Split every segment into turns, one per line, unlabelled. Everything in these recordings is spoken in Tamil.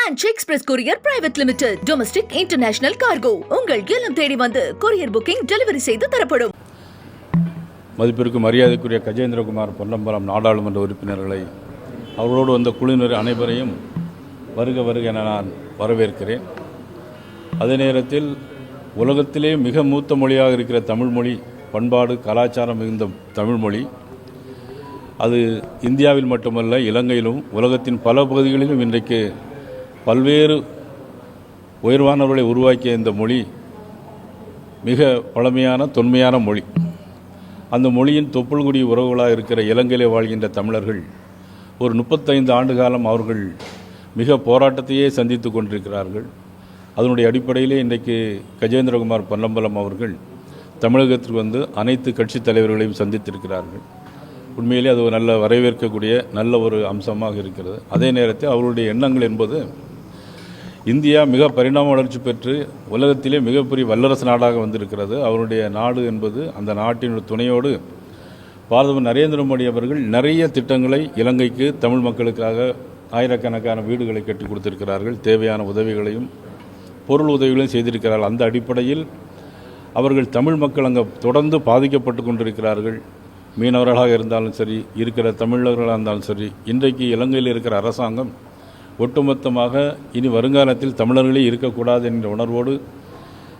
French Express Courier Private Limited. Domestic International Cargo. உங்கள் இல்லம் தேடி வந்து கொரியர் புக்கிங் டெலிவரி செய்து தரப்படும்.
மதிப்பிற்கு மரியாதைக்குரிய கஜேந்திரகுமார் பொன்னம்பலம் நாடாளுமன்ற உறுப்பினர்களை அவர்களோடு வந்த குழுவினர் அனைவரையும் வருக வருக என நான் வரவேற்கிறேன். அதே நேரத்தில் உலகத்திலே மிக மூத்த மொழியாக இருக்கிற தமிழ்மொழி, பண்பாடு கலாச்சாரம் மிகுந்த தமிழ்மொழி, அது இந்தியாவில் மட்டுமல்ல இலங்கையிலும் உலகத்தின் பல பகுதிகளிலும் இன்றைக்கு பல்வேறு உயர்வானவர்களை உருவாக்கிய இந்த மொழி மிக பழமையான தொன்மையான மொழி. அந்த மொழியின் தொப்புள்குடி உறவுகளாக இருக்கிற இலங்கையிலே வாழ்கின்ற தமிழர்கள் ஒரு 35 ஆண்டு காலம் அவர்கள் மிக போராட்டத்தையே சந்தித்து கொண்டிருக்கிறார்கள். அதனுடைய அடிப்படையிலே இன்றைக்கு கஜேந்திரகுமார் பொன்னம்பலம் அவர்கள் தமிழகத்திற்கு வந்து அனைத்து கட்சித் தலைவர்களையும் சந்தித்திருக்கிறார்கள். உண்மையிலே அது ஒரு நல்ல வரவேற்கக்கூடிய நல்ல ஒரு அம்சமாக இருக்கிறது. அதே நேரத்தில் அவருடைய எண்ணங்கள் என்பது இந்தியா மிக பரிணாம வளர்ச்சி பெற்று உலகத்திலே மிகப்பெரிய வல்லரசு நாடாக வந்திருக்கிறது. அவருடைய நாடு என்பது அந்த நாட்டினுடைய துணையோடு பிரதமர் நரேந்திர மோடி அவர்கள் நிறைய திட்டங்களை இலங்கைக்கு தமிழ் மக்களுக்காக ஆயிரக்கணக்கான வீடுகளை கட்டி கொடுத்திருக்கிறார்கள். தேவையான உதவிகளையும் பொருள் உதவிகளையும் செய்திருக்கிறார்கள். அந்த அடிப்படையில் அவர்கள் தமிழ் மக்கள் அங்கே தொடர்ந்து பாதிக்கப்பட்டு கொண்டிருக்கிறார்கள். மீனவர்களாக இருந்தாலும் சரி, இருக்கிற தமிழர்களாக இருந்தாலும் சரி, இன்றைக்கு இலங்கையில் இருக்கிற அரசாங்கம் ஒட்டுமொத்தமாக இனி வருங்காலத்தில் தமிழர்களே இருக்கக்கூடாது என்ற உணர்வோடு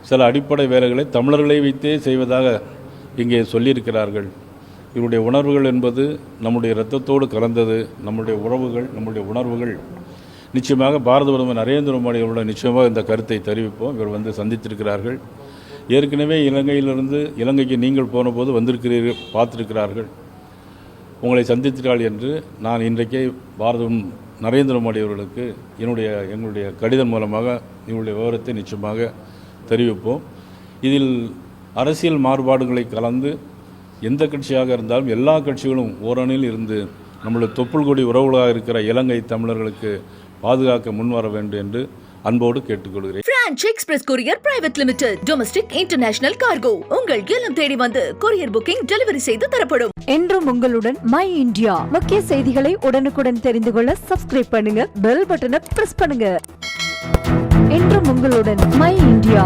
சில அடிப்படை வேலைகளை தமிழர்களை வைத்தே செய்வதாக இங்கே சொல்லியிருக்கிறார்கள். இவருடைய உணர்வுகள் என்பது நம்முடைய இரத்தத்தோடு கலந்தது. நம்முடைய உறவுகள், நம்முடைய உணர்வுகள் நிச்சயமாக பாரத பிரதமர் நரேந்திர மோடி அவர்களுடன் நிச்சயமாக இந்த கருத்தை தெரிவிப்போம். இவர் வந்து சந்தித்திருக்கிறார்கள். ஏற்கனவே இலங்கையிலிருந்து இலங்கைக்கு நீங்கள் போன போது வந்திருக்கிறீர்கள், பார்த்திருக்கிறார்கள், உங்களை சந்தித்தார்கள் என்று நான் இன்றைக்கே பாரதம் நரேந்திர மோடி அவர்களுக்கு எங்களுடைய கடிதம் மூலமாக இவருடைய விவரத்தை நிச்சயமாக தெரிவிப்போம். இதில் அரசியல் மாறுபாடுகளை கலந்து எந்த கட்சியாக இருந்தாலும் எல்லா கட்சிகளும் ஓரணியில் இருந்து நம்முடைய தொப்புள்கொடி உறவுகளாக இருக்கிற இலங்கை தமிழர்களுக்கு பாதுகாக்க முன்வர வேண்டும் என்று அன்போடு கேட்டுக்கொள்கிறேன்.
French Express Courier Private Limited. Domestic International Cargo. உங்கள் இல்லம் தேடி வந்து கொரியர் புக்கிங் டெலிவரி செய்து தரப்படும்.
என்றும் உங்களுடன் மை இந்தியா. முக்கிய செய்திகளை உடனுக்குடன் தெரிந்து கொள்ள சப்ஸ்கிரைப் பண்ணுங்க, பெல் பட்டனை பிரஸ் பண்ணுங்க. என்றும் உங்களுடன் மை இந்தியா.